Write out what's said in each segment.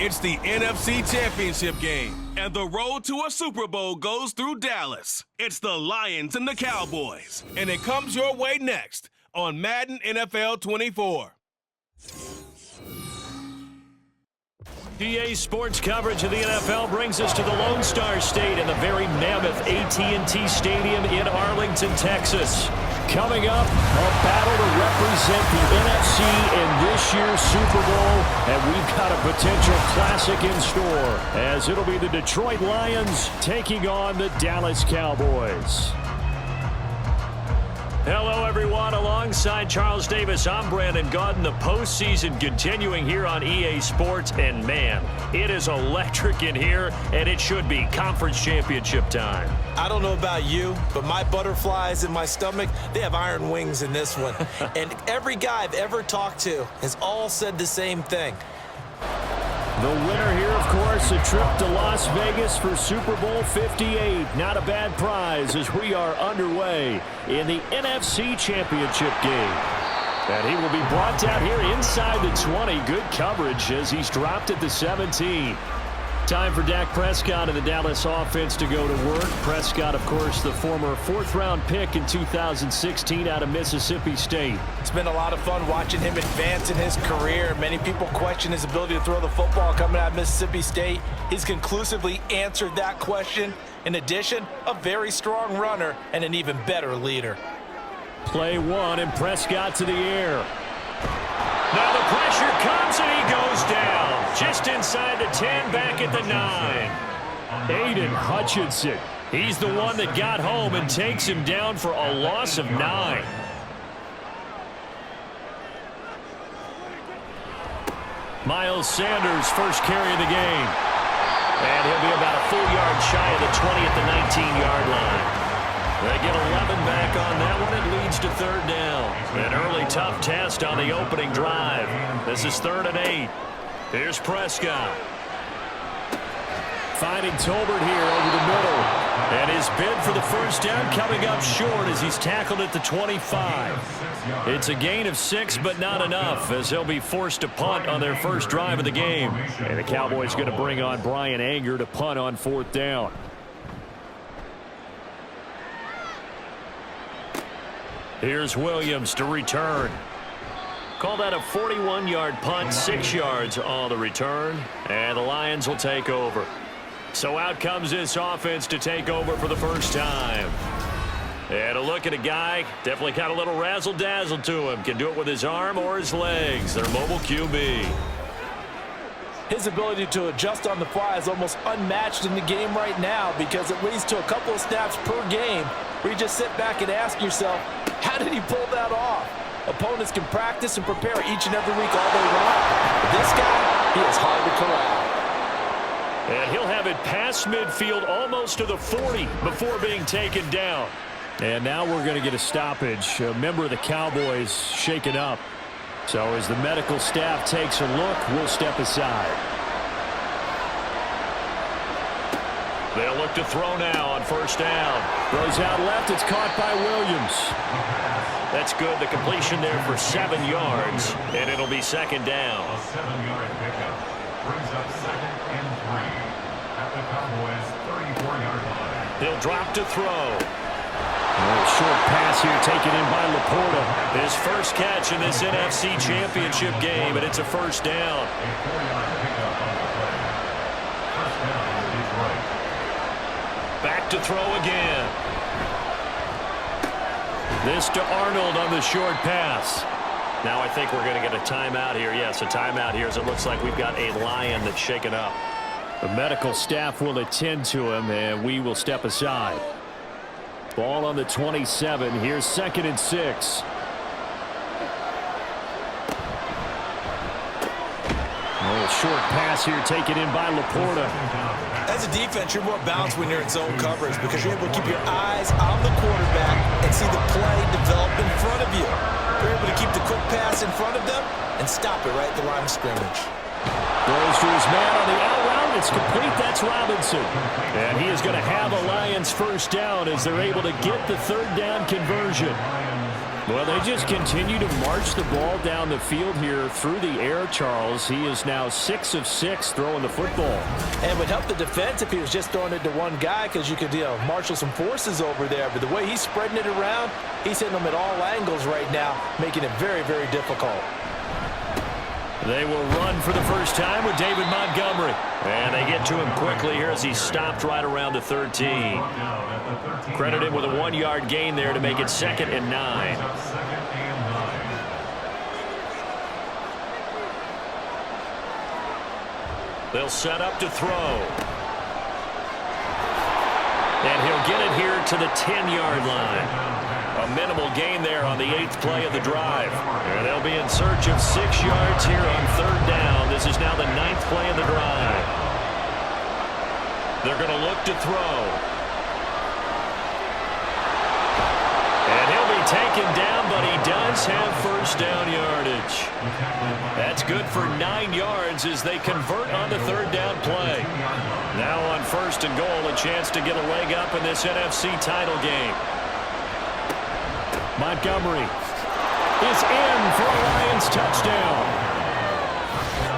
It's the NFC Championship game, and the road to a Super Bowl goes through Dallas. It's the Lions and the Cowboys, and it comes your way next on Madden NFL 24. EASports coverage of the NFL brings us to the Lone Star State and the very mammoth AT&T Stadium in Arlington, Texas. Coming up, a battle to represent the NFC in this year's Super Bowl, and we've got a potential classic in store, as it'll be the Detroit Lions taking on the Dallas Cowboys. Hello, everyone. Alongside Charles Davis, I'm Brandon Gaudin. The postseason continuing here on EA Sports, and man, it is electric in here, and it should be conference championship time. I don't know about you, but my butterflies in my stomach, they have iron wings in this one. And every guy I've ever talked to has all said the same thing. The winner here, of course, a trip to Las Vegas for Super Bowl 58. Not a bad prize as we are underway in the NFC Championship game. And he will be brought down here inside the 20. Good coverage as he's dropped at the 17. Time for Dak Prescott and the Dallas offense to go to work. Prescott, of course, the former fourth-round pick in 2016 out of Mississippi State. It's been a lot of fun watching him advance in his career. Many people question his ability to throw the football coming out of Mississippi State. He's conclusively answered that question. In addition, a very strong runner and an even better leader. Play one, and Prescott to the air. Now the pressure comes, and he goes down. Just inside the 10, back at the 9. Aiden Hutchinson. He's the one that got home and takes him down for a loss of 9. Miles Sanders, first carry of the game. And he'll be about a full yard shy of the 20 at the 19-yard line. They get 11 back on that one. It leads to third down. An early tough test on the opening drive. This is 3rd and 8. Here's Prescott. Finding Tolbert here over the middle. And his bid for the first down coming up short as he's tackled at the 25. It's a gain of 6, but not enough, as they'll be forced to punt on their first drive of the game. And the Cowboys going to bring on Brian Anger to punt on 4th down. Here's Williams to return. Call that a 41-yard punt, 6 yards on the return, and the Lions will take over. So out comes this offense to take over for the first time. And a look at a guy, definitely got a little razzle-dazzle to him. Can do it with his arm or his legs. Their mobile QB. His ability to adjust on the fly is almost unmatched in the game right now because it leads to a couple of snaps per game where you just sit back and ask yourself, how did he pull that off? Opponents can practice and prepare each and every week all day long. But this guy, he is hard to corral. And he'll have it past midfield almost to the 40 before being taken down. And now we're going to get a stoppage. A member of the Cowboys shaken up. So as the medical staff takes a look, we'll step aside. They'll look to throw now on first down. Throws out left. It's caught by Williams. That's good. The completion there for 7 yards, and it'll be 2nd down. A 7-yard pickup brings up 2nd and 3 at the Cowboys' 34-yard line. He'll drop to throw. A short pass here taken in by Laporta. His first catch in this NFC Championship game, and it's a first down. A 4-yard pickup on the play. First down, Detroit. Back to throw again. This to Arnold on the short pass. Now I think we're going to get a timeout here. Yes, a timeout here as it looks like we've got a Lion that's shaken up. The medical staff will attend to him, and we will step aside. Ball on the 27. Here's 2nd and 6. Short pass here taken in by Laporta. As a defense, you're more balanced when you're in zone coverage because you're able to keep your eyes on the quarterback and see the play develop in front of you. You're able to keep the quick pass in front of them and stop it right at the line of scrimmage. Goes to his man on the out route. It's complete. That's Robinson. And he is going to have a Lions first down as they're able to get the 3rd down conversion. Well, they just continue to march the ball down the field here through the air, Charles. He is now 6 of 6 throwing the football. And it would help the defense if he was just throwing it to one guy because you could, marshal some forces over there. But the way he's spreading it around, he's hitting them at all angles right now, making it very, very difficult. They will run for the first time with David Montgomery. And they get to him quickly here as he stopped right around the 13. Credited with a 1-yard gain there to make it 2nd and 9. They'll set up to throw. And he'll get it here to the 10-yard line. A minimal gain there on the 8th play of the drive. And they'll be in search of 6 yards here on 3rd down. This is now the 9th play of the drive. They're going to look to throw. And he'll be taken down, but he does have first down yardage. That's good for 9 yards as they convert on the 3rd down play. Now on 1st and goal, a chance to get a leg up in this NFC title game. Montgomery is in for a Lions touchdown.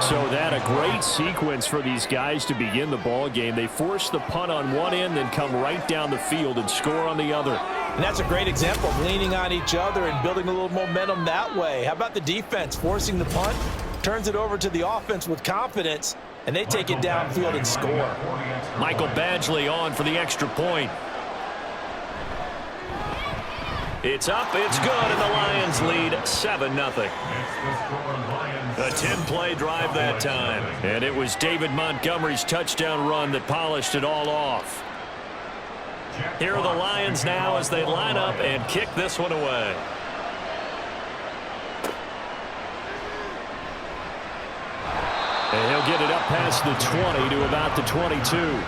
So that a great sequence for these guys to begin the ball game. They force the punt on one end, then come right down the field and score on the other. And that's a great example of leaning on each other and building a little momentum that way. How about the defense forcing the punt, turns it over to the offense with confidence, and they take it downfield and score. Michael Badgley on for the extra point. It's up, it's good, and the Lions lead 7-0. A 10-play drive that time. And it was David Montgomery's touchdown run that polished it all off. Here are the Lions now as they line up and kick this one away. And he'll get it up past the 20 to about the 22.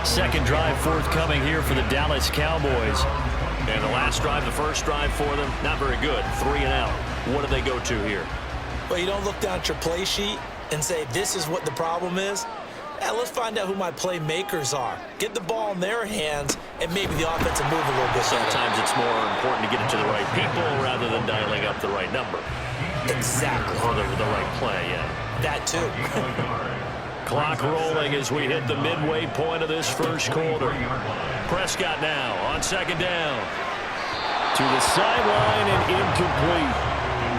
Second drive forthcoming here for the Dallas Cowboys. And the last drive, the first drive for them, not very good. 3 and out. What do they go to here? Well, you don't look down at your play sheet and say, this is what the problem is. Yeah, let's find out who my playmakers are. Get the ball in their hands, and maybe the offense will move a little bit. Sometimes it's more important to get it to the right people rather than dialing up the right number. Exactly. Or the right play, yeah. That too. Clock rolling as we hit the midway point of this first quarter. Prescott now on 2nd down. To the sideline and incomplete.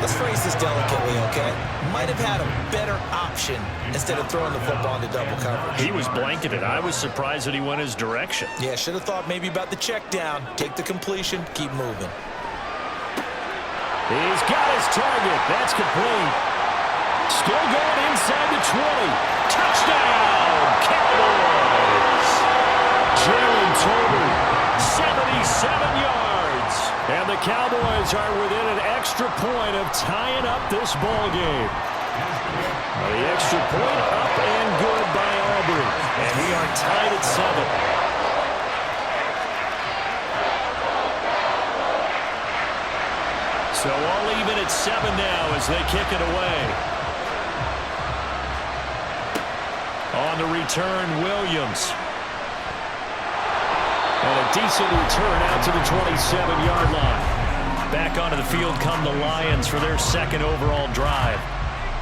Let's phrase this delicately, okay? Might have had a better option instead of throwing the football into double coverage. He was blanketed. I was surprised that he went his direction. Yeah, should have thought maybe about the check down. Take the completion, keep moving. He's got his target. That's complete. Still going inside the 20. Touchdown, Cowboys! Jalen Tolbert, 77 yards. And the Cowboys are within an extra point of tying up this ball game. The extra point up and good by Aubrey. And we are tied at 7. So all even at 7 now as they kick it away. On the return, Williams. And a decent return out to the 27-yard line. Back onto the field come the Lions for their 2nd overall drive.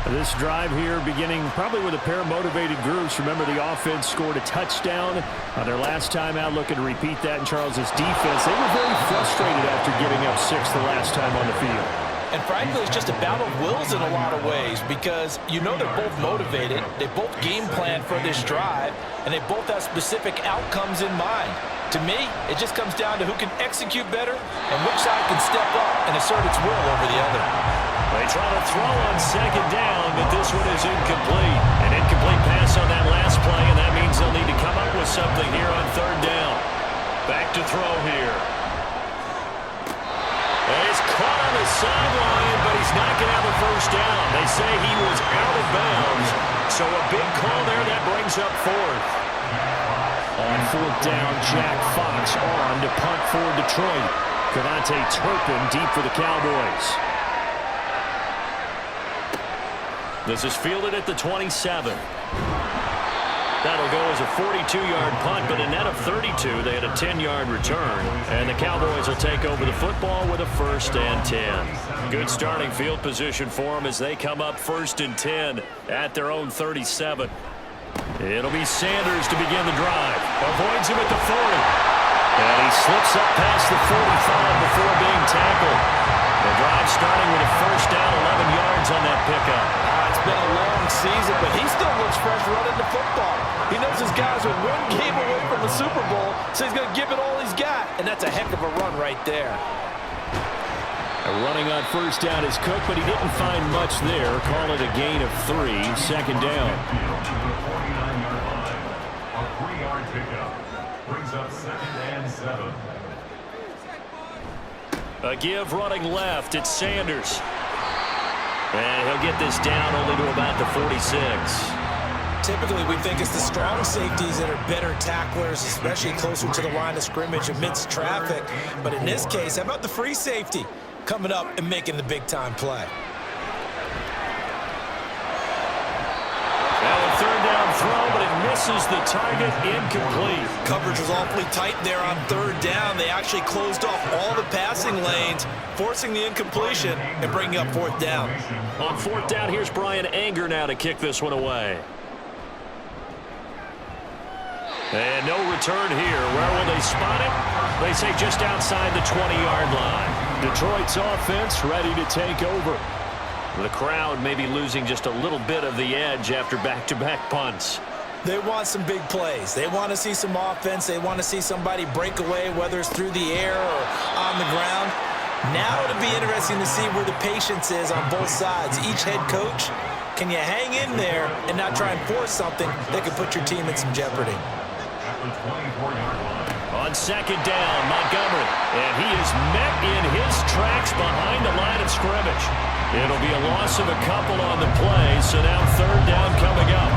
This drive here beginning probably with a pair of motivated groups. Remember, the offense scored a touchdown on their last time out, looking to repeat that in Charles's defense. They were very frustrated after giving up 6 the last time on the field. And frankly, it's just a battle of wills in a lot of ways because you know they're both motivated, they both game plan for this drive, and they both have specific outcomes in mind. To me, it just comes down to who can execute better and which side can step up and assert its will over the other. They try to throw on 2nd down, but this one is incomplete. An incomplete pass on that last play, and that means they'll need to come up with something here on 3rd down. Back to throw here. And he's caught on the sideline, but he's not going to have a first down. They say he was out of bounds, so a big call there that brings up 4th. On 4th down, Jack Fox on to punt for Detroit. Cavante Turpin deep for the Cowboys. This is fielded at the 27. That'll go as a 42-yard punt, but a net of 32. They had a 10-yard return. And the Cowboys will take over the football with a 1st and 10. Good starting field position for them as they come up 1st and 10 at their own 37. It'll be Sanders to begin the drive. Avoids him at the 40. And he slips up past the 45 before being tackled. The drive starting with a 1st down, 11 yards on that pickup. It's been a long season, but he still looks fresh running the football. He knows his guys are one game away from the Super Bowl, so he's going to give it all he's got. And that's a heck of a run right there. Running on 1st down is Cook, but he didn't find much there. Call it a gain of 3, 2nd down. A 3-yard pickup brings up 2nd and 7. A give running left. It's Sanders. And he'll get this down only to about the 46. Typically, we think it's the strong safeties that are better tacklers, especially closer to the line of scrimmage amidst traffic. But in this case, how about the free safety coming up and making the big-time play? Now a 3rd down throw, but it misses the target, incomplete. Coverage was awfully tight there on 3rd down. They actually closed off all the passing lanes, forcing the incompletion and bringing up 4th down. On 4th down, here's Brian Anger now to kick this one away. And no return here. Where will they spot it? They say just outside the 20-yard line. Detroit's offense ready to take over. The crowd may be losing just a little bit of the edge after back-to-back punts. They want some big plays. They want to see some offense. They want to see somebody break away, whether it's through the air or on the ground. Now it'll be interesting to see where the patience is on both sides. Each head coach, can you hang in there and not try and force something that could put your team in some jeopardy? On 2nd down, Montgomery. And he is met in his tracks behind the line of scrimmage. It'll be a loss of a couple on the play, so now 3rd down coming up.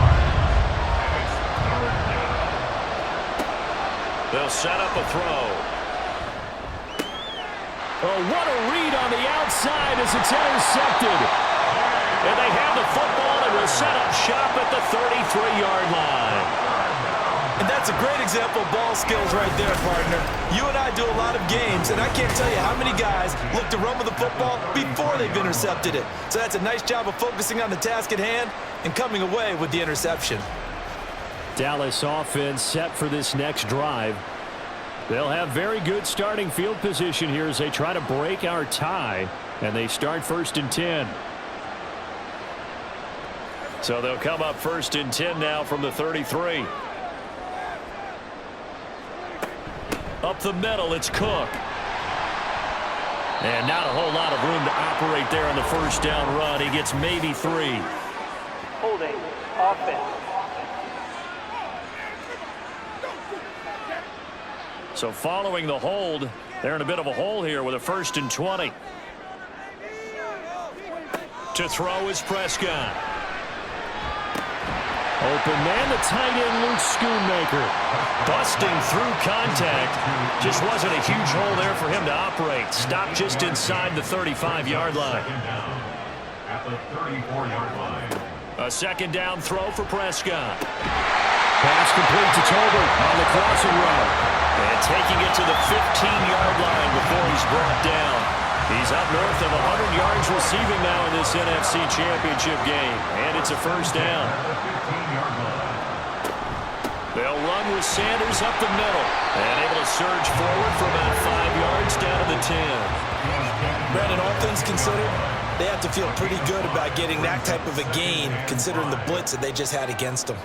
They'll set up a throw. Oh, what a read on the outside as it's intercepted. And they have the football and will set up shop at the 33-yard line. And that's a great example of ball skills right there, partner. You and I do a lot of games, and I can't tell you how many guys look to run with the football before they've intercepted it. So that's a nice job of focusing on the task at hand and coming away with the interception. Dallas offense set for this next drive. They'll have very good starting field position here as they try to break our tie, and they start 1st and 10. So they'll come up 1st and 10 now from the 33. Up the middle, it's Cook. And not a whole lot of room to operate there on the 1st down run. He gets maybe 3. Holding offense. So following the hold, they're in a bit of a hole here with a 1st and 20. To throw is Prescott. Open man, the tight end, Luke Schoonmaker. Busting through contact. Just wasn't a huge hole there for him to operate. Stopped just inside the 35-yard line. At the 34-yard line. A 2nd down throw for Prescott. Pass complete to Tolbert on the crossing route. And taking it to the 15-yard line before he's brought down. He's up north of 100 yards receiving now in this NFC Championship game. And it's a 1st down. They'll run with Sanders up the middle. And able to surge forward for about 5 yards down to the 10. Brandon, all things considered, they have to feel pretty good about getting that type of a gain, considering the blitz that they just had against them.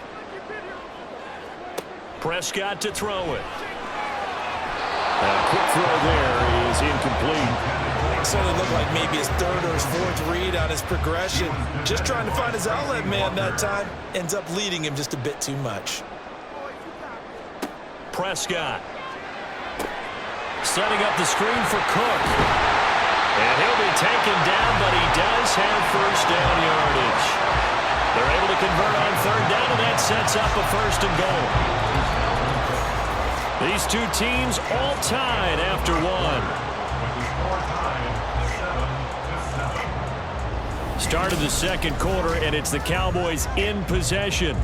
Prescott to throw it. A quick throw there is incomplete. Certainly looked like maybe his 3rd or his 4th read on his progression. Just trying to find his outlet man that time. Ends up leading him just a bit too much. Prescott. Setting up the screen for Cook. And he'll be taken down, but he does have 1st down yardage. They're able to convert on 3rd down, and that sets up a 1st and goal. These two teams all tied after one. Start of the 2nd quarter, and it's the Cowboys in possession.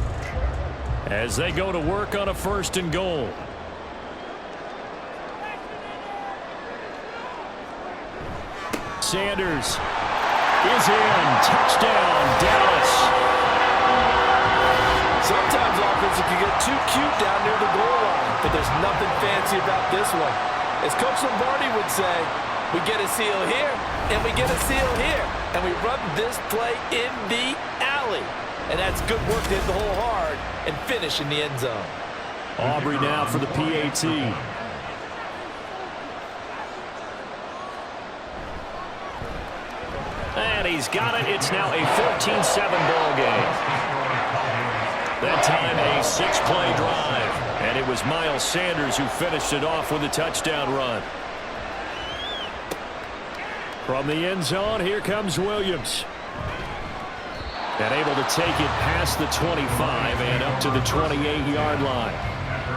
as they go to work on a 1st and goal. Sanders is in. Touchdown, Dallas. Sometimes offenses can get too cute down near the goal line, but there's nothing fancy about this one. As Coach Lombardi would say, we get a seal here, and we get a seal here, and we run this play in the alley. And that's good work to hit the hole hard and finish in the end zone. Aubrey now for the PAT. And he's got it. It's now a 14-7 ball game. That time a 6-play drive. And it was Miles Sanders who finished it off with a touchdown run. From the end zone, here comes Williams. And able to take it past the 25 and up to the 28-yard line.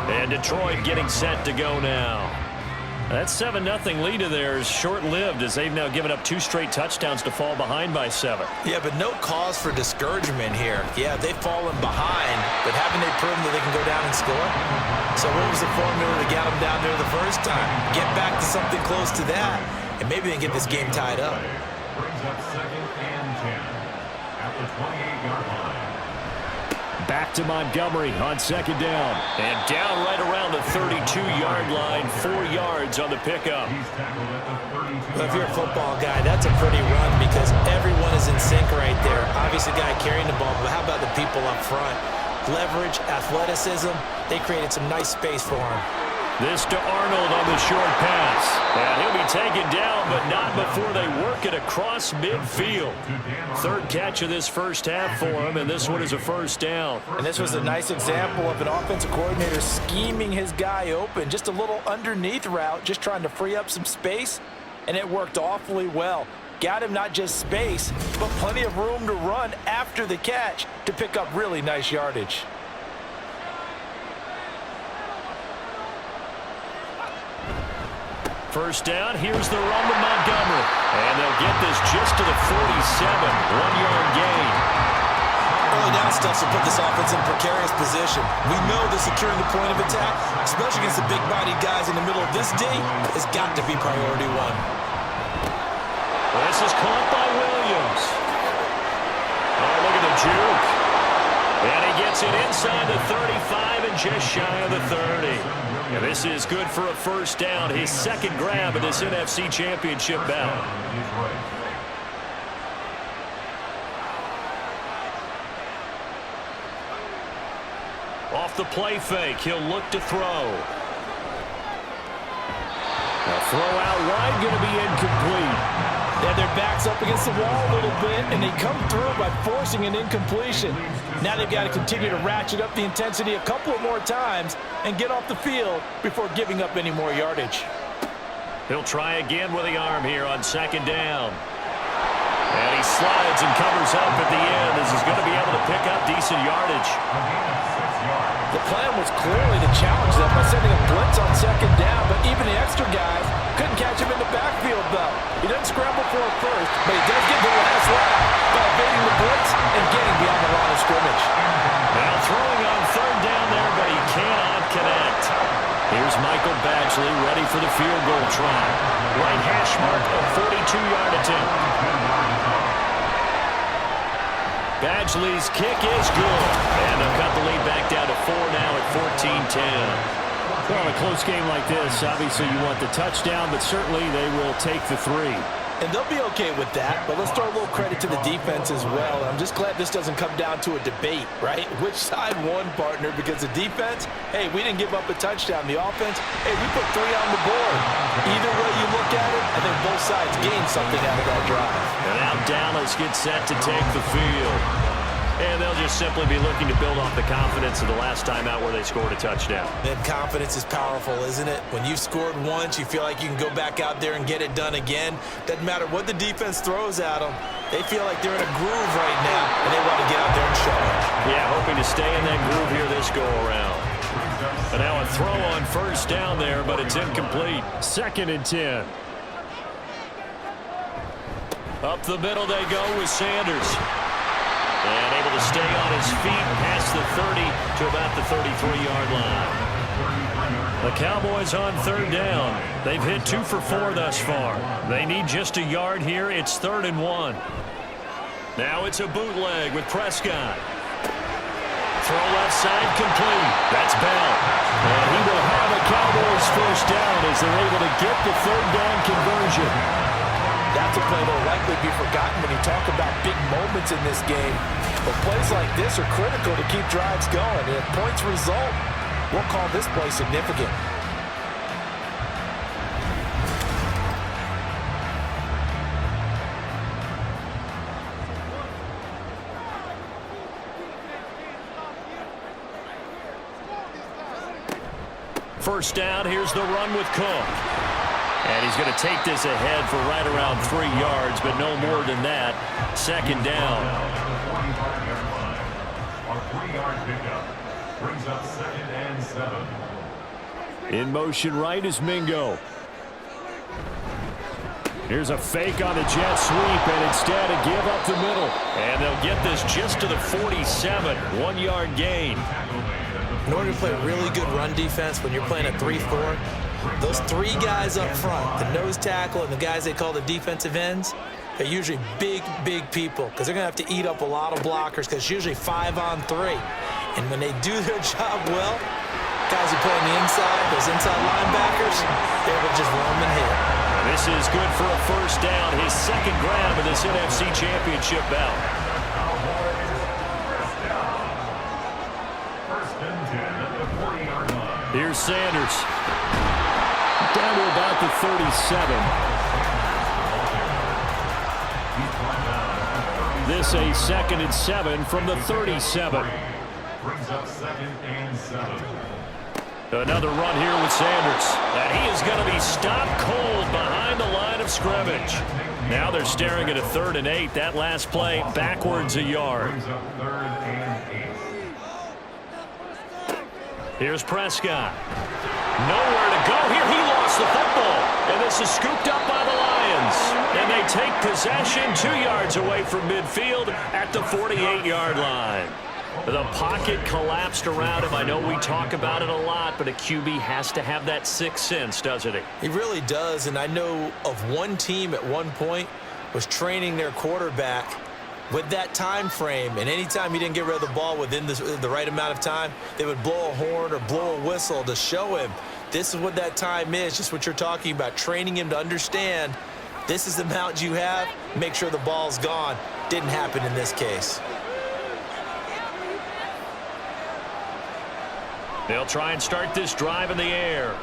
And Detroit getting set to go now. That 7-0 lead of theirs short-lived as they've now given up 2 straight touchdowns to fall behind by 7. Yeah, but no cause for discouragement here. Yeah, they've fallen behind, but haven't they proven that they can go down and score? So what was the formula that got them down there the first time? Get back to something close to that, and maybe they can get this game tied up. Brings up 2nd and 10 at the 28-yard line. Back to Montgomery on 2nd down. And down right around the 32-yard line, 4 yards on the pickup. He's tackled at the 32. Well, if you're a football guy, that's a pretty run because everyone is in sync right there. Obviously, the guy carrying the ball, but how about the people up front? Leverage, athleticism, they created some nice space for him. This to Arnold on the short pass. And he'll be taken down, but not before they work it across midfield. 3rd catch of this first half for him, and this one is a 1st down. And this was a nice example of an offensive coordinator scheming his guy open. Just a little underneath route, just trying to free up some space, and it worked awfully well. Got him not just space, but plenty of room to run after the catch to pick up really nice yardage. First down, here's the run to Montgomery. And they'll get this just to the 47, 1-yard gain. Early down stuff to put this offense in a precarious position. We know that securing the point of attack, especially against the big-bodied guys in the middle of this D, has got to be priority 1. This is caught by Williams. Oh, look at the juke. And he gets it inside the 35 and just shy of the 30. And this is good for a 1st down, his 2nd grab of this NFC Championship bout. Off the play fake, he'll look to throw. A throw out wide, going to be incomplete. They have their backs up against the wall a little bit, and they come through by forcing an incompletion. Now they've got to continue to ratchet up the intensity a couple of more times and get off the field before giving up any more yardage. He'll try again with the arm here on 2nd down. And he slides and covers up at the end as he's going to be able to pick up decent yardage. The plan was clearly to challenge them by sending a blitz on 2nd down, but even the extra guys couldn't catch him in the backfield, though. He doesn't scramble for a first, but he does get the last lap by evading the blitz and getting beyond the line of scrimmage. Now throwing on 3rd down there, but he cannot connect. Here's Michael Badgley ready for the field goal try. Right hash mark, a 42-yard attempt. Badgley's kick is good. And they'll cut the lead back down to 4 now at 14-10. Well, in a close game like this, obviously you want the touchdown, but certainly they will take the 3. And they'll be okay with that, but let's throw a little credit to the defense as well. I'm just glad this doesn't come down to a debate, right? Which side won, partner? Because the defense, hey, we didn't give up a touchdown. The offense, hey, we put 3 on the board. Either way you look at it, I think both sides gained something out of that drive. And now Dallas gets set to take the field. And they'll just simply be looking to build off the confidence of the last time out where they scored a touchdown. That confidence is powerful, isn't it? When you've scored once, you feel like you can go back out there and get it done again. Doesn't matter what the defense throws at them. They feel like they're in a groove right now, and they want to get out there and show it. Yeah, hoping to stay in that groove here this go-around. And now a throw on 1st down there, but it's incomplete. 2nd and 10. Up the middle they go with Sanders. And able to stay on his feet past the 30 to about the 33-yard line. The Cowboys on third down. They've hit 2 for 4 thus far. They need just a yard here. It's 3rd and 1. Now it's a bootleg with Prescott. Throw left side complete. That's Bell. And he will have a Cowboys first down as they're able to get the third down conversion. That's a play that will likely be forgotten when you talk about big moments in this game. But plays like this are critical to keep drives going. And if points result, we'll call this play significant. First down, here's the run with Cook. And he's going to take this ahead for right around 3 yards, but no more than that. Second down. A 3-yard pickup brings up 2nd and 7. In motion right is Mingo. Here's a fake on the jet sweep, and instead a give up the middle. And they'll get this just to the 47, 1-yard gain. In order to play really good run defense when you're playing a 3-4, those 3 guys up front, the nose tackle and the guys they call the defensive ends, they're usually big, big people because they're going to have to eat up a lot of blockers because it's usually 5 on 3. And when they do their job well, guys who play on the inside, those inside linebackers, they're able to just roam and hit. This is good for a first down, his 2nd grab of this NFC Championship bout. Here's Sanders. Down to about the 37. This a 2nd and 7 from the 37. Brings up 2nd and 7. Another run here with Sanders. And he is going to be stopped cold behind the line of scrimmage. Now they're staring at a 3rd and 8. That last play backwards a yard. Brings up 3rd and 8. Here's Prescott. Nowhere to go here. He lost the football. And this is scooped up by the Lions. And they take possession 2 yards away from midfield at the 48-yard line. The pocket collapsed around him. I know we talk about it a lot, but a QB has to have that 6th sense, doesn't he? He really does, and I know of one team at one point was training their quarterback with that time frame, and anytime he didn't get rid of the ball within the right amount of time, they would blow a horn or blow a whistle to show him this is what that time is, just what you're talking about, training him to understand this is the amount you have, make sure the ball's gone. Didn't happen in this case. They'll try and start this drive in the air.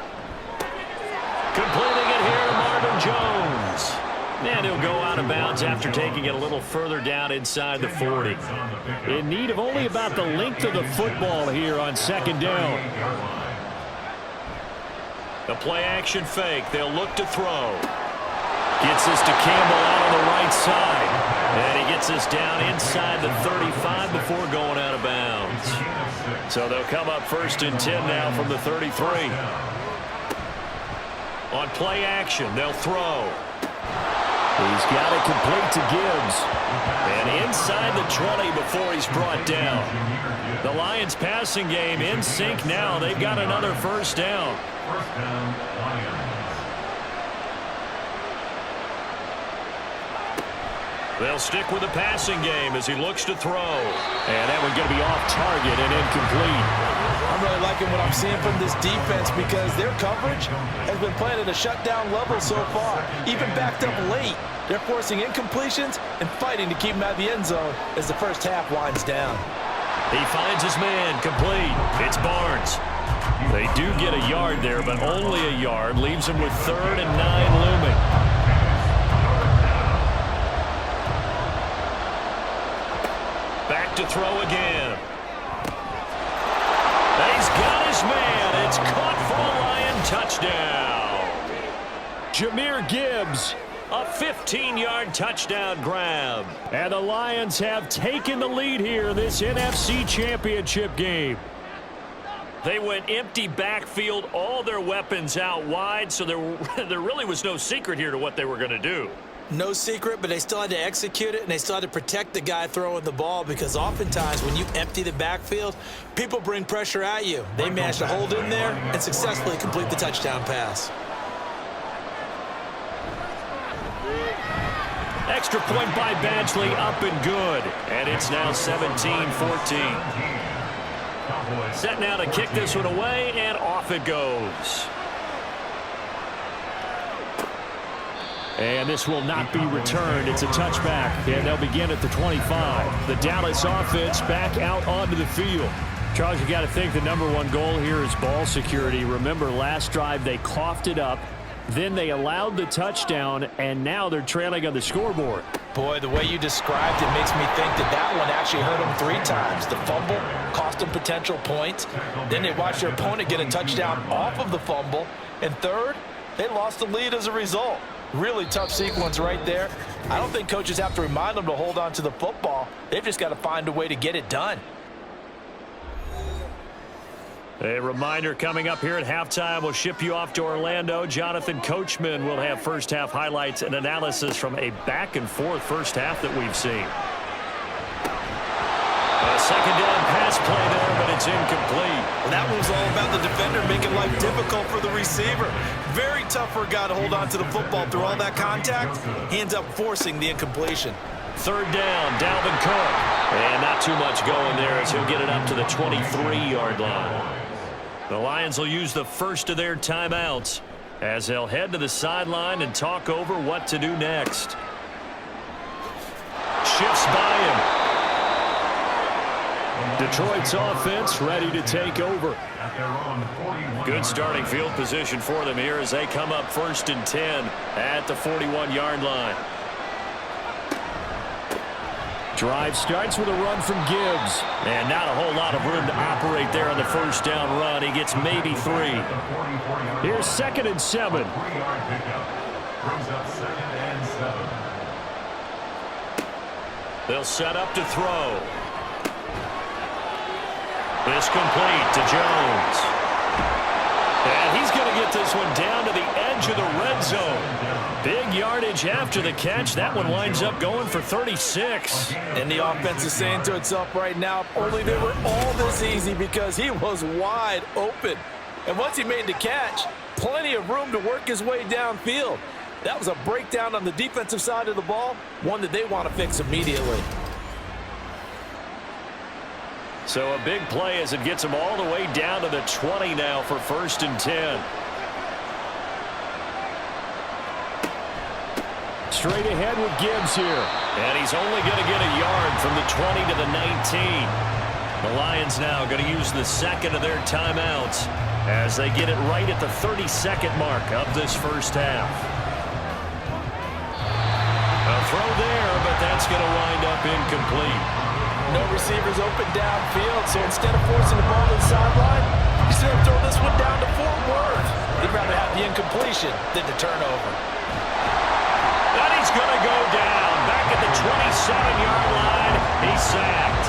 Completing it here, Marvin Jones. And he'll go out of bounds after taking it a little further down inside the 40. In need of only about the length of the football here on 2nd down. The play action fake. They'll look to throw. Gets this to Campbell out on the right side. And he gets this down inside the 35 before going out of bounds. So they'll come up 1st and 10 now from the 33. On play action, they'll throw. He's got it complete to Gibbs. And inside the 20 before he's brought down. The Lions passing game in sync now. They've got another first down. First down, Lions. They'll stick with the passing game as he looks to throw. And that one's going to be off target and incomplete. I'm really liking what I'm seeing from this defense because their coverage has been playing at a shutdown level so far. Even backed up late, they're forcing incompletions and fighting to keep him out of the end zone as the first half winds down. He finds his man, complete. It's Barnes. They do get a yard there, but only a yard. Leaves him with 3rd and 9 looming. Back to throw again. He's got his man. It's caught for a Lion touchdown. Jahmyr Gibbs, a 15-yard touchdown grab. And the Lions have taken the lead here in this NFC Championship game. They went empty backfield, all their weapons out wide, so there really was no secret here to what they were going to do. No secret, but they still had to execute it, and they still had to protect the guy throwing the ball, because oftentimes when you empty the backfield, people bring pressure at you. They managed to hold in there and successfully complete the touchdown pass. Extra point by Badgley, up and good. And it's now 17-14. Set now to kick this one away, and off it goes. And this will not be returned. It's a touchback, and they'll begin at the 25. The Dallas offense back out onto the field. Charles, you got to think the #1 goal here is ball security. Remember, last drive they coughed it up. Then they allowed the touchdown, and now they're trailing on the scoreboard. Boy, the way you described it makes me think that one actually hurt them 3 times. The fumble cost them potential points. Then they watched their opponent get a touchdown off of the fumble. And third, they lost the lead as a result. Really tough sequence right there. I don't think coaches have to remind them to hold on to the football. They've just got to find a way to get it done. A reminder coming up here at halftime. We'll ship you off to Orlando. Jonathan Coachman will have first-half highlights and analysis from a back-and-forth first half that we've seen. A second down pass play there, but it's incomplete. Well, that one was all about the defender making life difficult for the receiver. Very tough for a guy to hold on to the football through all that contact. He ends up forcing the incompletion. Third down, Dalvin Cook. And not too much going there as he'll get it up to the 23-yard line. The Lions will use the first of their timeouts as they'll head to the sideline and talk over what to do next. Shifts by him. Detroit's offense ready to take over. Good starting field position for them here as they come up 1st and 10 at the 41-yard line. Drive starts with a run from Gibbs. And not a whole lot of room to operate there on the first down run. He gets maybe 3. Here's 2nd and 7. They'll set up to throw. It's complete to Jones. And he's going to get this one down to the edge of the red zone. Big yardage after the catch. That one winds up going for 36. And the offense is saying to itself right now, if only they were all this easy, because he was wide open. And once he made the catch, plenty of room to work his way downfield. That was a breakdown on the defensive side of the ball, one that they want to fix immediately. So a big play as it gets him all the way down to the 20 now for 1st and 10. Straight ahead with Gibbs here. And he's only going to get a yard from the 20 to the 19. The Lions now going to use the second of their timeouts as they get it right at the 32nd mark of this first half. A throw there, but that's going to wind up incomplete. No receivers open downfield, so instead of forcing the ball to the sideline, he's going to throw this one down to Fort Worth. He'd rather have the incompletion than the turnover. And he's going to go down. Back at the 27-yard line, he's sacked.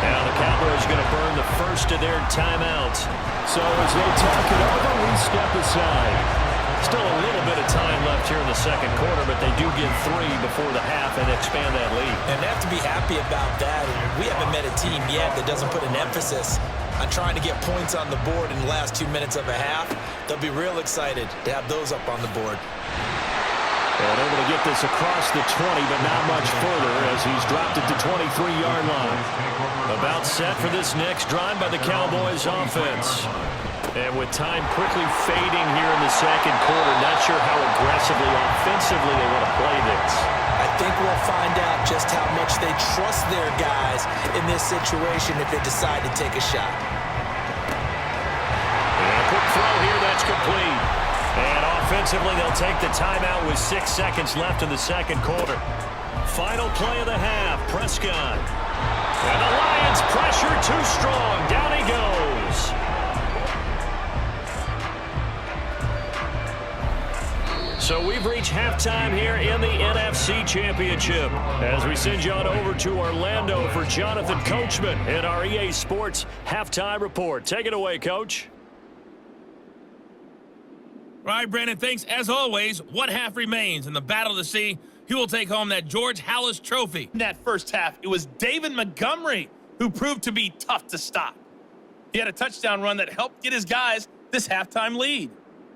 Now the Cowboys are going to burn the first of their timeouts. So as they talk it over, we step aside. Still a little bit of time left here in the second quarter, but they do get 3 before the half and expand that lead. And they have to be happy about that. We haven't met a team yet that doesn't put an emphasis on trying to get points on the board in the last 2 minutes of a half. They'll be real excited to have those up on the board. And able to get this across the 20, but not much further as he's dropped it to 23-yard line. About set for this next drive by the Cowboys offense. And with time quickly fading here in the second quarter, not sure how aggressively, offensively they want to play this. I think we'll find out just how much they trust their guys in this situation if they decide to take a shot. And a quick throw here, that's complete. And offensively, they'll take the timeout with 6 seconds left in the second quarter. Final play of the half, Prescott. And the Lions pressure too strong. Down he goes. So we've reached halftime here in the NFC Championship as we send you on over to Orlando for Jonathan Coachman in our EA Sports Halftime Report. Take it away, Coach. All right, Brandon, thanks. As always, one half remains in the battle of the sea. He will take home that George Halas trophy. In that first half, it was David Montgomery who proved to be tough to stop. He had a touchdown run that helped get his guys this halftime lead.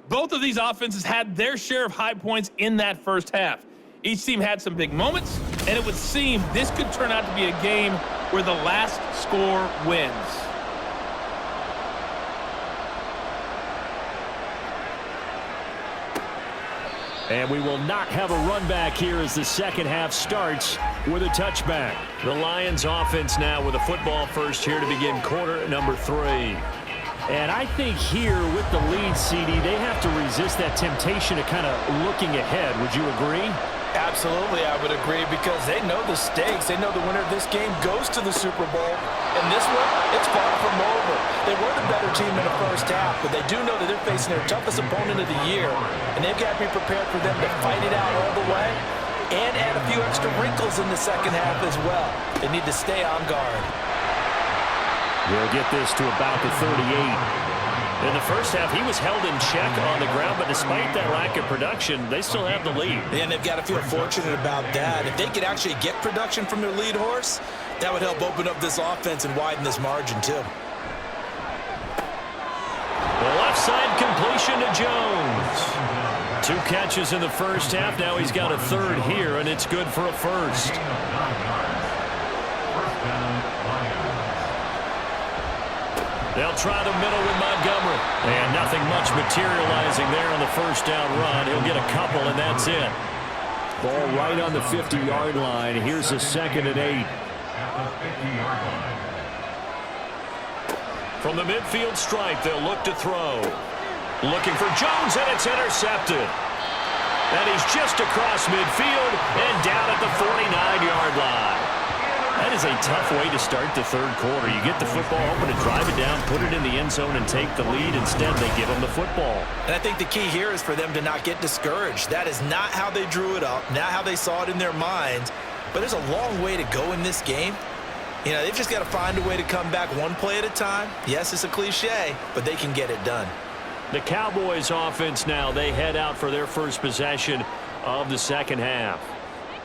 Both of these offenses had their share of high points in that first half. Each team had some big moments, and it would seem this could turn out to be a game where the last score wins. And we will not have a run back here as the second half starts with a touchback. The Lions offense now with a football first here to begin quarter number 3. And I think here with the lead, CD, they have to resist that temptation to kind of looking ahead. Would you agree? Absolutely, I would agree, because they know the stakes. They know the winner of this game goes to the Super Bowl. And this one, it's far from over. They were the better team in the first half, but they do know that they're facing their toughest opponent of the year, and they've got to be prepared for them to fight it out all the way and add a few extra wrinkles in the second half as well. They need to stay on guard. We'll get this to about the 38. In the first half, he was held in check on the ground, but despite that lack of production, they still have the lead. And they've got to feel fortunate about that. If they could actually get production from their lead horse, that would help open up this offense and widen this margin too. The left side completion to Jones. 2 catches in the first half. Now he's got a third here, and it's good for a first. They'll try the middle with Montgomery. And nothing much materializing there on the first down run. He'll get a couple, and that's it. Ball right on the 50-yard line. Here's a 2nd and 8. From the midfield stripe, they'll look to throw. Looking for Jones, and it's intercepted. And he's just across midfield and down at the 49-yard line. That is a tough way to start the third quarter. You get the football, hoping to drive it down, put it in the end zone, and take the lead. Instead, they give them the football. And I think the key here is for them to not get discouraged. That is not how they drew it up, not how they saw it in their minds. But there's a long way to go in this game. You know, they've just got to find a way to come back one play at a time. Yes, it's a cliche, but they can get it done. The Cowboys offense now, they head out for their first possession of the second half.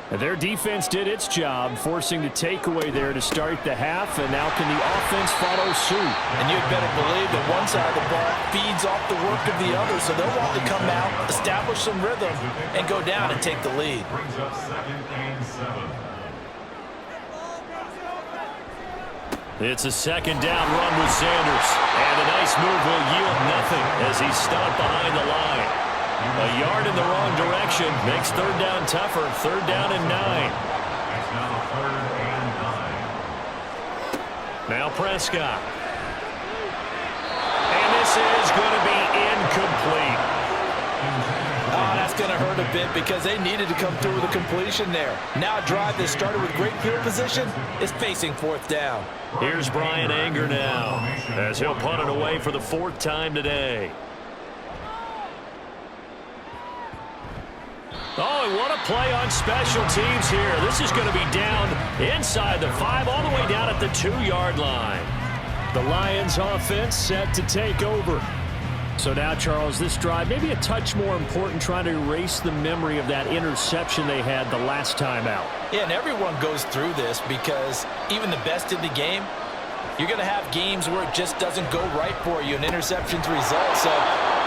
Their defense did its job, forcing the takeaway there to start the half, and now can the offense follow suit? And you'd better believe that one side of the ball feeds off the work of the other, so they'll want to come out, establish some rhythm, and go down and take the lead. Brings up 2nd and 7. It's a second down run with Sanders, and a nice move will yield nothing as he's stopped behind the line. A yard in the wrong direction makes third down tougher. 3rd down and 9. It's now 3rd and 9. Now Prescott. And this is going to be incomplete. Oh, that's going to hurt a bit because they needed to come through with a completion there. Now a drive that started with great field position is facing 4th down. Here's Brian Anger now as he'll punt it away for the 4th time today. Oh, and what a play on special teams here. This is going to be down inside the 5, all the way down at the 2-yard line. The Lions offense set to take over. So now, Charles, this drive maybe a touch more important, trying to erase the memory of that interception they had the last time out. Yeah, and everyone goes through this because even the best in the game, you're going to have games where it just doesn't go right for you, and interceptions result. So,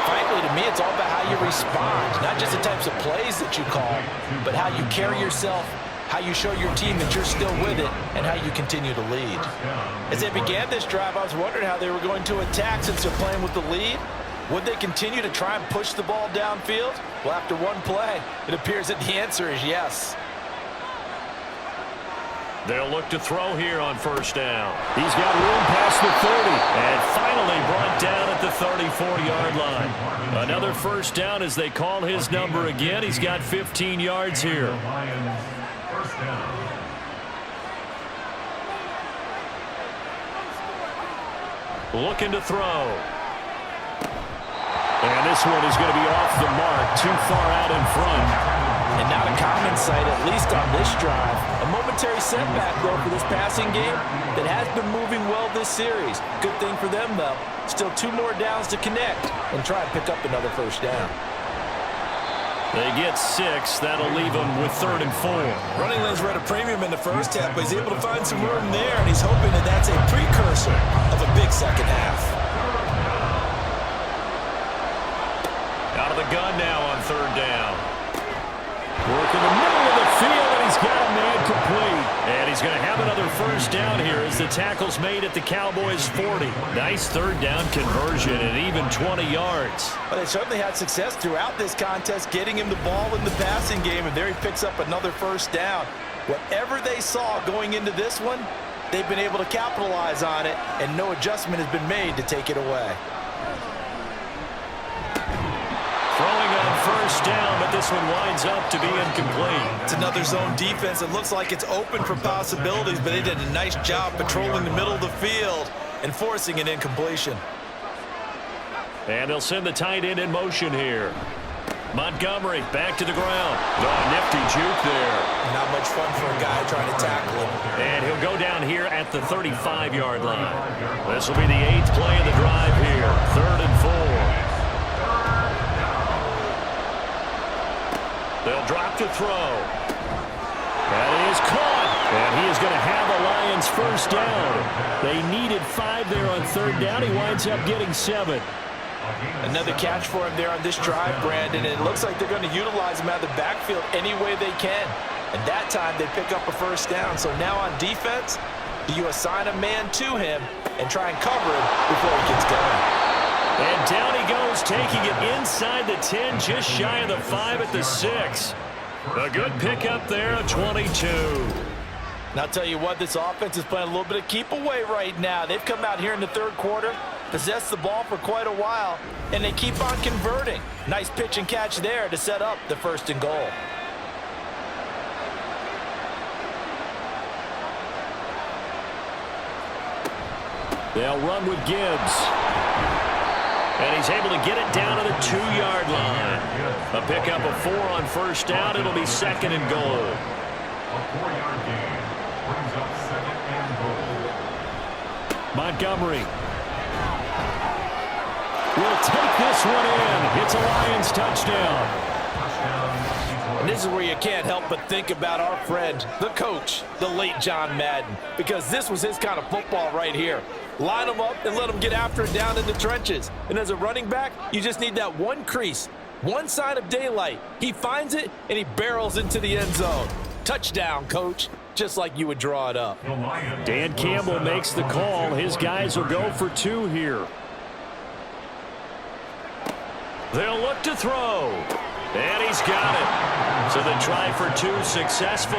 frankly, to me, it's all about how you respond, not just the types of plays that you call, but how you carry yourself, how you show your team that you're still with it, and how you continue to lead. As they began this drive, I was wondering how they were going to attack since they're playing with the lead. Would they continue to try and push the ball downfield? Well, after one play, it appears that the answer is yes. They'll look to throw here on 1st down. He's got room past the 30 and finally brought down at the 34-yard line. Another 1st down as they call his number again. He's got 15 yards here. Lions, 1st down. Looking to throw. And this one is going to be off the mark, too far out in front. And not a common sight, at least on this drive. A momentary setback, though, for this passing game that has been moving well this series. Good thing for them, though. Still 2 more downs to connect and try and pick up another 1st down. They get 6. That'll leave them with 3rd and 4. Running lanes were at a premium in the first half, but he's able to find some room there, and he's hoping that that's a precursor of a big second half. Out of the gun now on 3rd down. Work in the middle of the field, and he's got a man complete. And he's going to have another 1st down here as the tackle's made at the Cowboys' 40. Nice 3rd down conversion and even 20 yards. Well, they certainly had success throughout this contest, getting him the ball in the passing game, and there he picks up another 1st down. Whatever they saw going into this one, they've been able to capitalize on it, and no adjustment has been made to take it away. Throwing on 1st down, but this one winds up to be incomplete. It's another zone defense. It looks like it's open for possibilities, but they did a nice job patrolling the middle of the field and forcing an incompletion. And they'll send the tight end in motion here. Montgomery back to the ground. Oh, nifty juke there. Not much fun for a guy trying to tackle him. And he'll go down here at the 35-yard line. This will be the 8th play of the drive here. 3rd and 4. They'll drop to throw. That is caught. And he is going to have the Lions 1st down. They needed 5 there on 3rd down. He winds up getting 7. Another catch for him there on this drive, Brandon. And it looks like they're going to utilize him out of the backfield any way they can. And that time they pick up a 1st down. So now on defense, do you assign a man to him and try and cover him before he gets going? And down he goes, taking it inside the 10, just shy of the 5 at the 6. A good pickup there, a 22. And I'll tell you what, this offense is playing a little bit of keep away right now. They've come out here in the 3rd quarter, possessed the ball for quite a while, and they keep on converting. Nice pitch and catch there to set up the 1st and goal. They'll run with Gibbs. And he's able to get it down to the 2-yard line. A pickup of 4 on 1st down. It'll be 2nd and goal. A 4-yard gain brings up 2nd and goal. Montgomery will take this one in. It's a Lions touchdown. And this is where you can't help but think about our friend, the coach, the late John Madden, because this was his kind of football right here. Line them up and let them get after it down in the trenches. And as a running back, you just need that one crease, one sign of daylight. He finds it, and he barrels into the end zone. Touchdown, coach, just like you would draw it up. Dan Campbell makes the call. His guys will go for 2 here. They'll look to throw. And he's got it. So they try for 2, successful.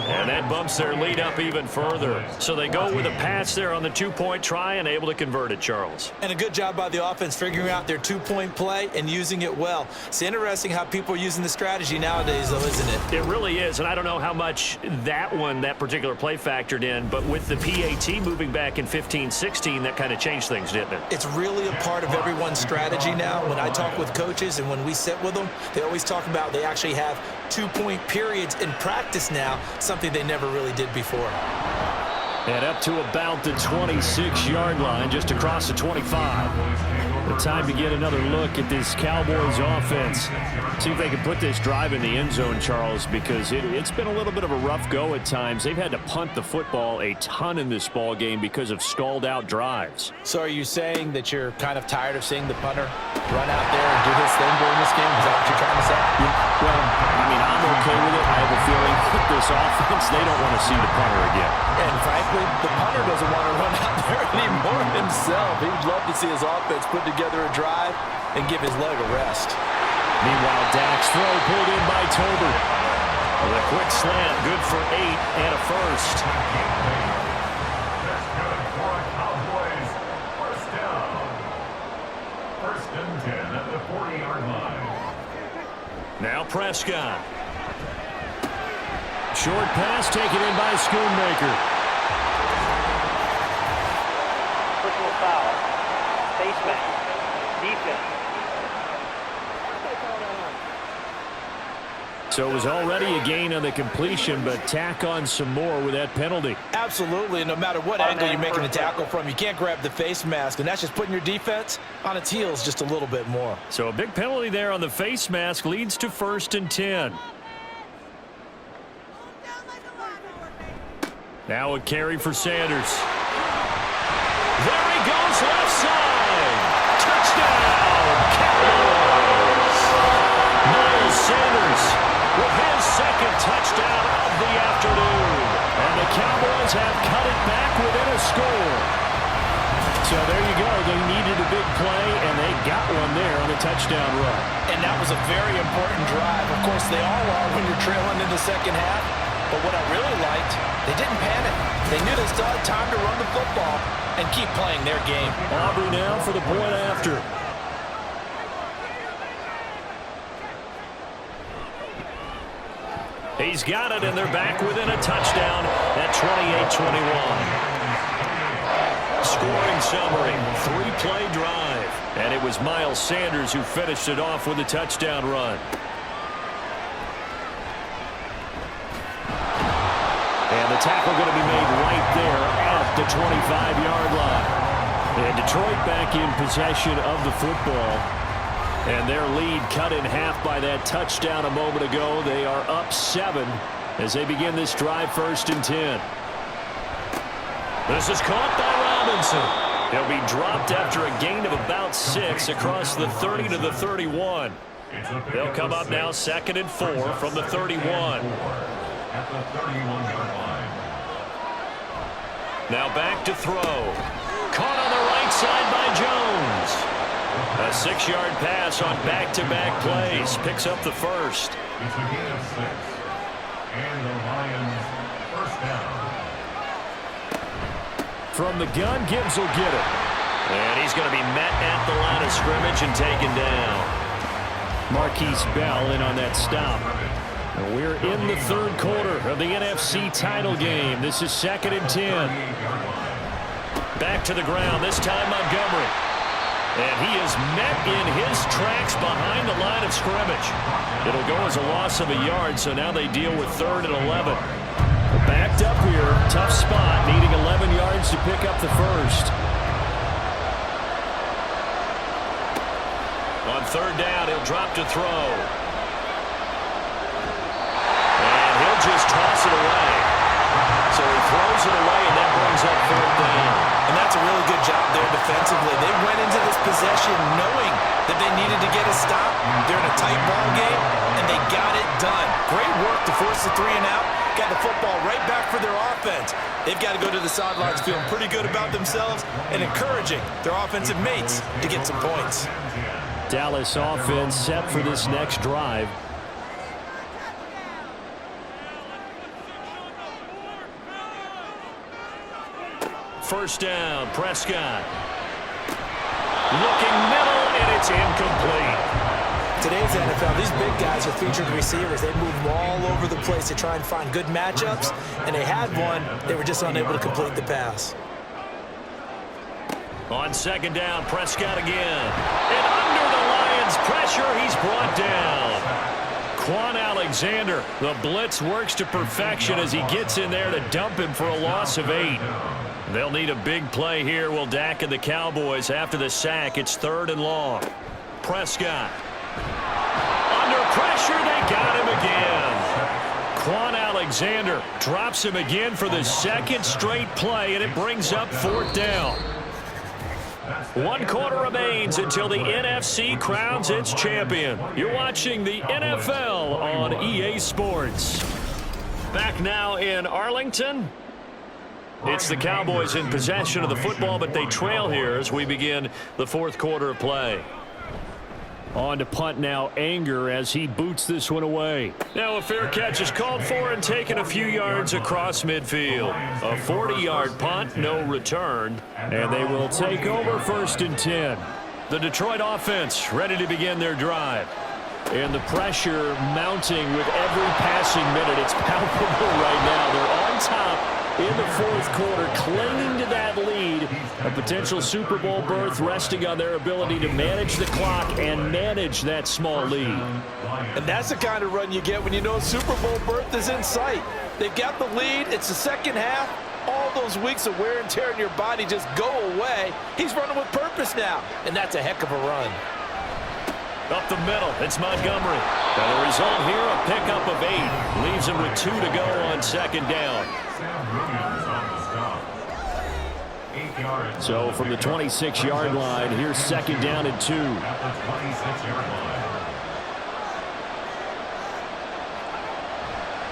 And that bumps their lead up even further. So they go with a pass there on the 2-point try and able to convert it, Charles. And a good job by the offense figuring out their 2-point play and using it well. It's interesting how people are using the strategy nowadays, though, isn't it? It really is. And I don't know how much that particular play factored in. But with the PAT moving back in 15-16, that kind of changed things, didn't it? It's really a part of everyone's strategy now. When I talk with coaches and when we sit with them, they always talk about they actually have 2-point periods in practice now, something they never really did before. And up to about the 26-yard line, just across the 25. The time to get another look at this Cowboys offense. See if they can put this drive in the end zone, Charles, because it's been a little bit of a rough go at times. They've had to punt the football a ton in this ball game because of stalled-out drives. So are you saying that you're kind of tired of seeing the punter run out there and do his thing during this game? Is that what you're trying to say? Yeah, well, I mean, I'm okay with it. I have a feeling with this offense, they don't want to see the punter again. And frankly, the punter doesn't want to run out there anymore himself. He'd love to see his offense put together a drive and give his leg a rest. Meanwhile, Dak's throw pulled in by Tober. The quick slant, good for 8 and a 1st. That's good for a Cowboys 1st down. 1st and 10 at the 40-yard line. Now Prescott. Short pass taken in by Schoonmaker. Personal foul. Face mask. Defense. So it was already a gain on the completion, but tack on some more with that penalty. Absolutely, and no matter what angle you're making the tackle from, you can't grab the face mask, and that's just putting your defense on its heels just a little bit more. So a big penalty there on the face mask leads to 1st and 10. Now a carry for Sanders. There he goes, left side. Touchdown, Cowboys. Miles Sanders with his 2nd touchdown of the afternoon. And the Cowboys have cut it back within a score. So there you go. They needed a big play, and they got one there on the touchdown run. And that was a very important drive. Of course, they all are when you're trailing in the second half. But what I really liked, they didn't panic. They knew they still had time to run the football and keep playing their game. Aubrey now for the point after. He's got it, and they're back within a touchdown at 28-21. Scoring summary, 3-play drive. And it was Miles Sanders who finished it off with a touchdown run. And the tackle going to be made right there at the 25-yard line. And Detroit back in possession of the football. And their lead cut in half by that touchdown a moment ago. They are up 7 as they begin this drive, 1st and 10. This is caught by Robinson. He'll be dropped after a gain of about 6 across the 30 to the 31. They'll come up now 2nd and 4 from the 31. At the 31-yard line. Now back to throw. Caught on the right side by Jones. A 6-yard pass on back-to-back plays. Picks up the 1st. It's a gain of 6. And the Lions first down. From the gun, Gibbs will get it. And he's going to be met at the line of scrimmage and taken down. Marquise Bell in on that stop. And we're in the 3rd quarter of the NFC title game. This is 2nd and 10. Back to the ground, this time Montgomery. And he is met in his tracks behind the line of scrimmage. It'll go as a loss of a yard, so now they deal with 3rd and 11. Backed up here, tough spot, needing 11 yards to pick up the 1st. On 3rd down, he'll drop to throw. Just toss it away. So he throws it away, and that brings up 4th down. And that's a really good job there defensively. They went into this possession knowing that they needed to get a stop. They're in a tight ball game, and they got it done. Great work to force the 3 and out. Got the football right back for their offense. They've got to go to the sidelines feeling pretty good about themselves and encouraging their offensive mates to get some points. Dallas offense set for this next drive. First down, Prescott. Looking middle, and it's incomplete. Today's NFL, these big guys are featured receivers. They move all over the place to try and find good matchups, and they had one. They were just unable to complete the pass. On 2nd down, Prescott again. And under the Lions' pressure, he's brought down. Quan Alexander, the blitz works to perfection as he gets in there to dump him for a loss of 8. They'll need a big play here. Will Dak and the Cowboys after the sack. It's 3rd and long. Prescott. Under pressure, they got him again. Quan Alexander drops him again for the 2nd straight play, and it brings up 4th down. 1 quarter remains until the NFC crowns its champion. You're watching the NFL on EA Sports. Back now in Arlington. It's the Cowboys in possession of the football, but they trail here as we begin the 4th quarter of play. On to punt now, Anger as he boots this one away. Now a fair catch is called for and taken a few yards across midfield. A 40-yard punt, no return, and they will take over 1st and 10. The Detroit offense ready to begin their drive. And the pressure mounting with every passing minute. It's palpable right now. They're on top in in the fourth quarter, clinging to that lead. A potential Super Bowl berth resting on their ability to manage the clock and manage that small lead. And that's the kind of run you get when you know a Super Bowl berth is in sight. They've got the lead. It's the second half. All those weeks of wear and tear in your body just go away. He's running with purpose now, and that's a heck of a run. Up the middle, it's Montgomery. And the result here, a pickup of 8. Leaves him with 2 to go on second down. So from the 26-yard line, here's second down and 2.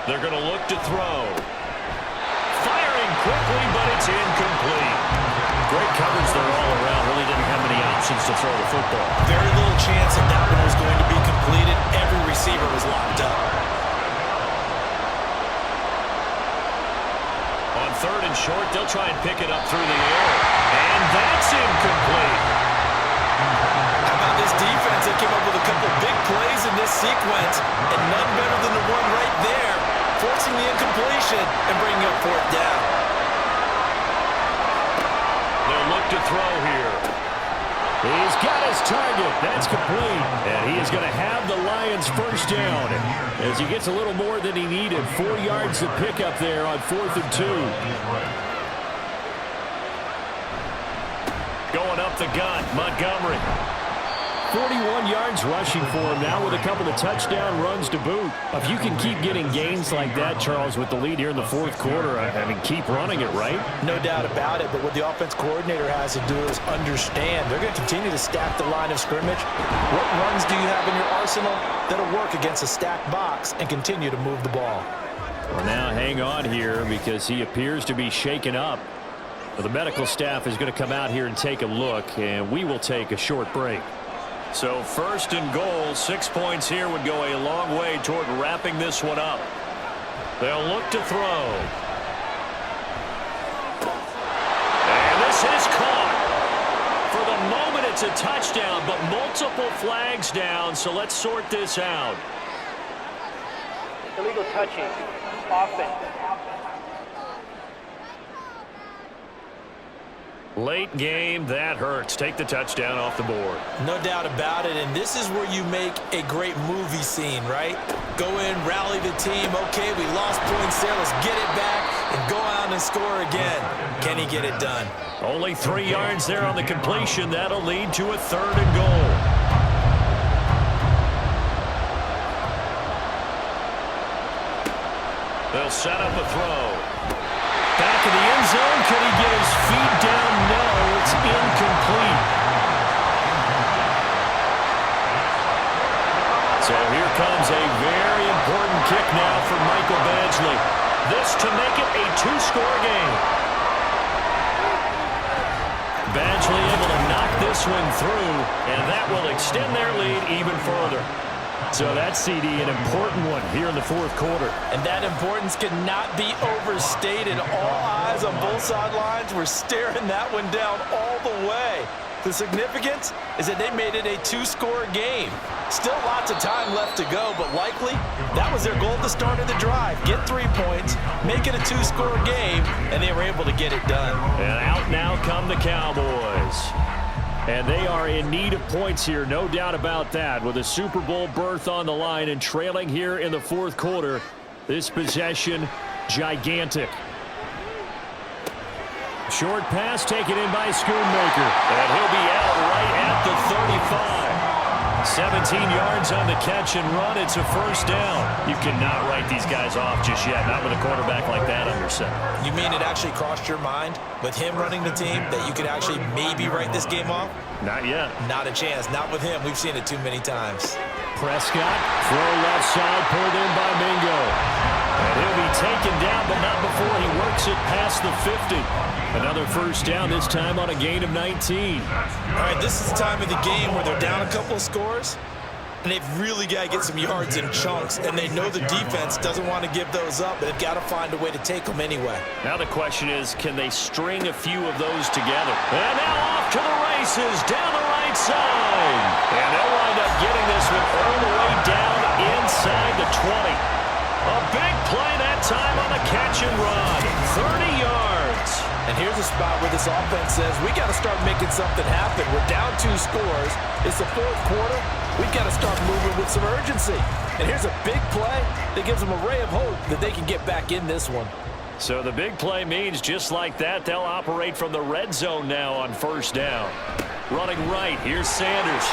They're going to look to throw. Firing quickly, but it's incomplete. Great coverage there all around. Really didn't have many options to throw the football. Very little chance that that one was going to be completed. Every receiver was locked up. On third and short, they'll try and pick it up through the air. And that's incomplete. How about this defense? They came up with a couple big plays in this sequence, and none better than the one right there, forcing the incompletion and bringing up fourth down. They'll look to throw here. He's got his target. That's complete. And he is going to have the Lions first down as he gets a little more than he needed. 4 yards to pick up there on 4th and 2. Going up the gut, Montgomery. 41 yards rushing for him now with a couple of touchdown runs to boot. If you can keep getting gains like that, Charles, with the lead here in the fourth quarter, I mean, keep running it, right? No doubt about it, but what the offense coordinator has to do is understand they're going to continue to stack the line of scrimmage. What runs do you have in your arsenal that'll work against a stacked box and continue to move the ball? Well, now hang on here because he appears to be shaken up. Well, the medical staff is going to come out here and take a look, and we will take a short break. So first and goal, 6 points here would go a long way toward wrapping this one up. They'll look to throw. And this is caught. For the moment, it's a touchdown, but multiple flags down, so let's sort this out. Illegal touching. Offense. Late game, that hurts. Take the touchdown off the board. No doubt about it, and this is where you make a great movie scene, right? Go in, rally the team. Okay, we lost points there. Let's get it back and go out and score again. Can he get it done? Only 3 yards there on the completion. That'll lead to a 3rd and goal. They'll set up a throw. Back in the end zone. Can he get his feet down? No, it's incomplete. So here comes a very important kick now for Michael Badgley. This to make it a 2-score game. Badgley able to knock this one through, and that will extend their lead even further. So that's, CD, an important one here in the fourth quarter. And that importance cannot be overstated. All eyes on both sidelines were staring that one down all the way. The significance is that they made it a 2-score game. Still lots of time left to go, but likely that was their goal at the start of the drive. Get 3 points, make it a 2-score game, and they were able to get it done. And out now come the Cowboys. And they are in need of points here, no doubt about that, with a Super Bowl berth on the line and trailing here in the fourth quarter. This possession, gigantic. Short pass taken in by Schoonmaker. And he'll be out right at the 35. 17 yards on the catch and run. It's a first down. You cannot write these guys off just yet, not with a quarterback like that under center. You mean it actually crossed your mind with him running the team that you could actually maybe write this game off? Not yet. Not a chance. Not with him. We've seen it too many times. Prescott, throw left side, pulled in by Mingo. And he'll be taken down, but not before he works it past the 50. Another first down, this time on a gain of 19. All right, this is the time of the game where they're down a couple of scores, and they've really got to get some yards in chunks, and they know the defense doesn't want to give those up, but they've got to find a way to take them anyway. Now the question is, can they string a few of those together? And now off to the races, down the right side. And they'll wind up getting this one all the way down inside the 20. A big play that time on the catch and run. 30 yards. And here's a spot where this offense says, we got to start making something happen. We're down 2 scores. It's the 4th quarter. We've got to start moving with some urgency. And here's a big play that gives them a ray of hope that they can get back in this one. So the big play means just like that, they'll operate from the red zone now on 1st down. Running right, here's Sanders.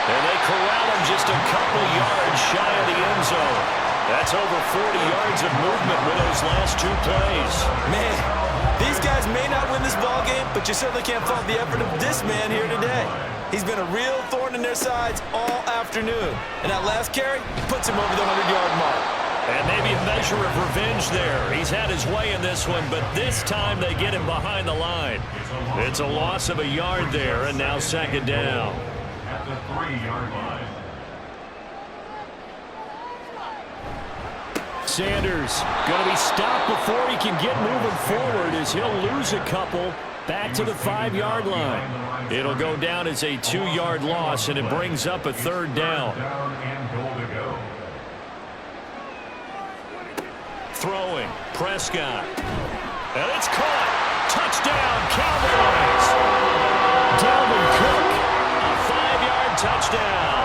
And they corral him just a couple yards shy of the end zone. That's over 40 yards of movement with those last 2 plays. Man, these guys may not win this ball game, but you certainly can't fault the effort of this man here today. He's been a real thorn in their sides all afternoon. And that last carry puts him over the 100-yard mark. And maybe a measure of revenge there. He's had his way in this one, but this time they get him behind the line. It's a loss of a yard there, and now 2nd down. At the 3-yard line. Sanders going to be stopped before he can get moving forward as he'll lose a couple back to the 5-yard line. It'll go down as a 2-yard loss, and it brings up a 3rd down. Throwing, Prescott. And it's caught. Touchdown, Cowboys. Dalvin Cook, a 5-yard touchdown.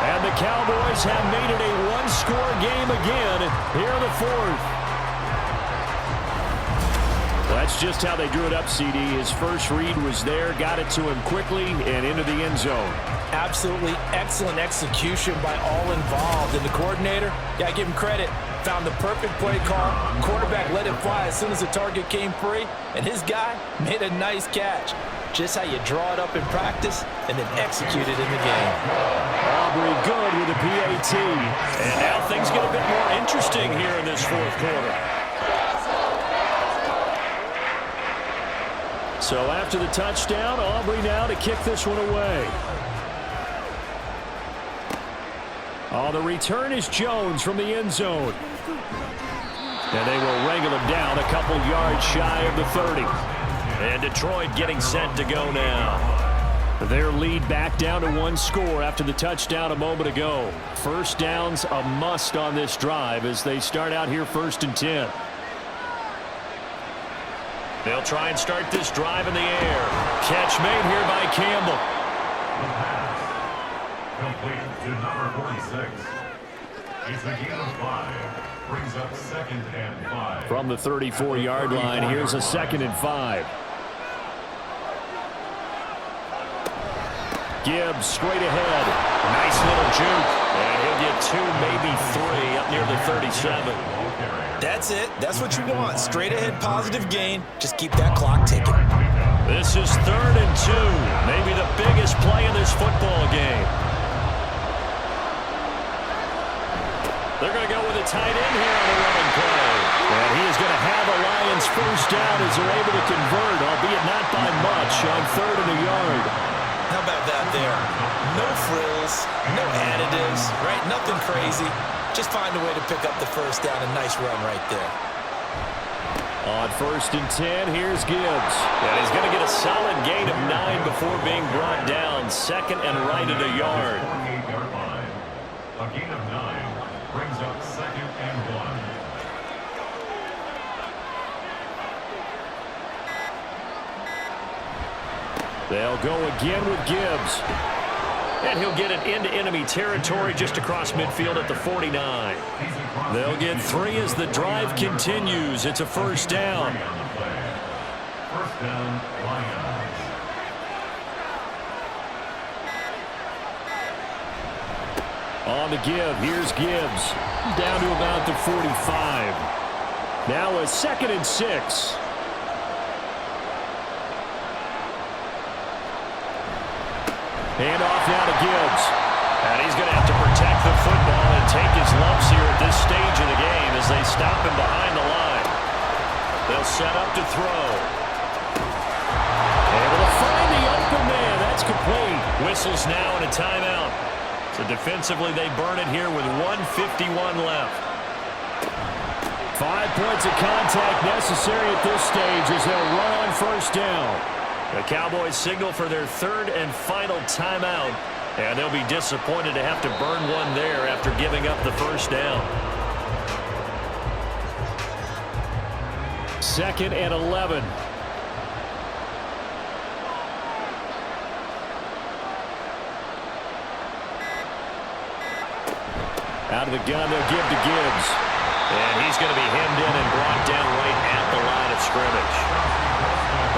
And the Cowboys have made it a 1-score game again here in the 4th. That's just how they drew it up, CD. His first read was there, got it to him quickly, and into the end zone. Absolutely excellent execution by all involved. And the coordinator, got to give him credit, found the perfect play call. Quarterback let it fly as soon as the target came free, and his guy made a nice catch. Just how you draw it up in practice and then execute it in the game. Aubrey good with the PAT. And now things get a bit more interesting here in this 4th quarter. So after the touchdown, Aubrey now to kick this one away. On the return is Jones from the end zone. And they will wrangle him down a couple yards shy of the 30. And Detroit getting set to go now. Their lead back down to 1 score after the touchdown a moment ago. 1st down's a must on this drive as they start out here 1st and 10. They'll try and start this drive in the air. Catch made here by Campbell. Complete to number 46. It's a gain of 5. Brings up 2nd and 5. From the 34-yard line, here's a 2nd and 5. Gibbs straight ahead. Nice little juke. And he'll get 2, maybe 3 up near the 37. That's it. That's what you want. Straight ahead positive gain. Just keep that clock ticking. This is 3rd and 2. Maybe the biggest play in this football game. They're going to go with a tight end here on the running play. And he is going to have a Lions 1st down as they're able to convert, albeit not by much, on 3rd and a yard. How about that there? No frills, no additives, right? Nothing crazy. Just find a way to pick up the 1st down. A nice run right there. On 1st and 10, here's Gibbs. And he's going to get a solid gain of 9 before being brought down. 2nd and right at a yard. 48-yard line. A gain of 9 brings up 2nd and 1. They'll go again with Gibbs. And he'll get it into enemy territory just across midfield at the 49. They'll get 3 as the drive continues. It's a 1st down. 1st down, Lions. On the give, here's Gibbs. Down to about the 45. Now a 2nd and 6. Hand off now to Gibbs. And he's going to have to protect the football and take his lumps here at this stage of the game as they stop him behind the line. They'll set up to throw. Able to find the open man. That's complete. Whistles now and a timeout. So defensively they burn it here with 1:51 left. 5 points of contact necessary at this stage as they'll run on 1st down. The Cowboys signal for their 3rd and final timeout, and they'll be disappointed to have to burn one there after giving up the 1st down. 2nd and 11. Out of the gun, they'll give to Gibbs. And he's going to be hemmed in and brought down right at the line of scrimmage.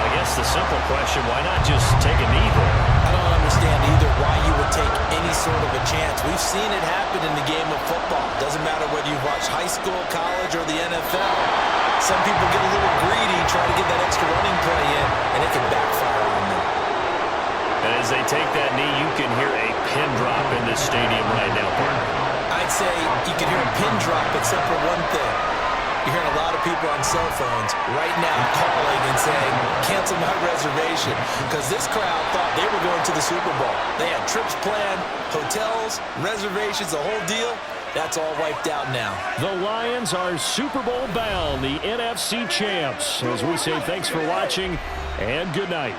I guess the simple question, why not just take a knee there? I don't understand either why you would take any sort of a chance. We've seen it happen in the game of football. Doesn't matter whether you watch high school, college, or the NFL. Some people get a little greedy, try to get that extra running play in, and it can backfire on them. And as they take that knee, you can hear a pin drop in this stadium right now, partner. I'd say you can hear a pin drop except for one thing. You're hearing a lot of people on cell phones right now calling and saying, cancel my reservation, because this crowd thought they were going to the Super Bowl. They had trips planned, hotels, reservations, the whole deal. That's all wiped out now. The Lions are Super Bowl bound, the NFC champs. As we say thanks for watching and good night.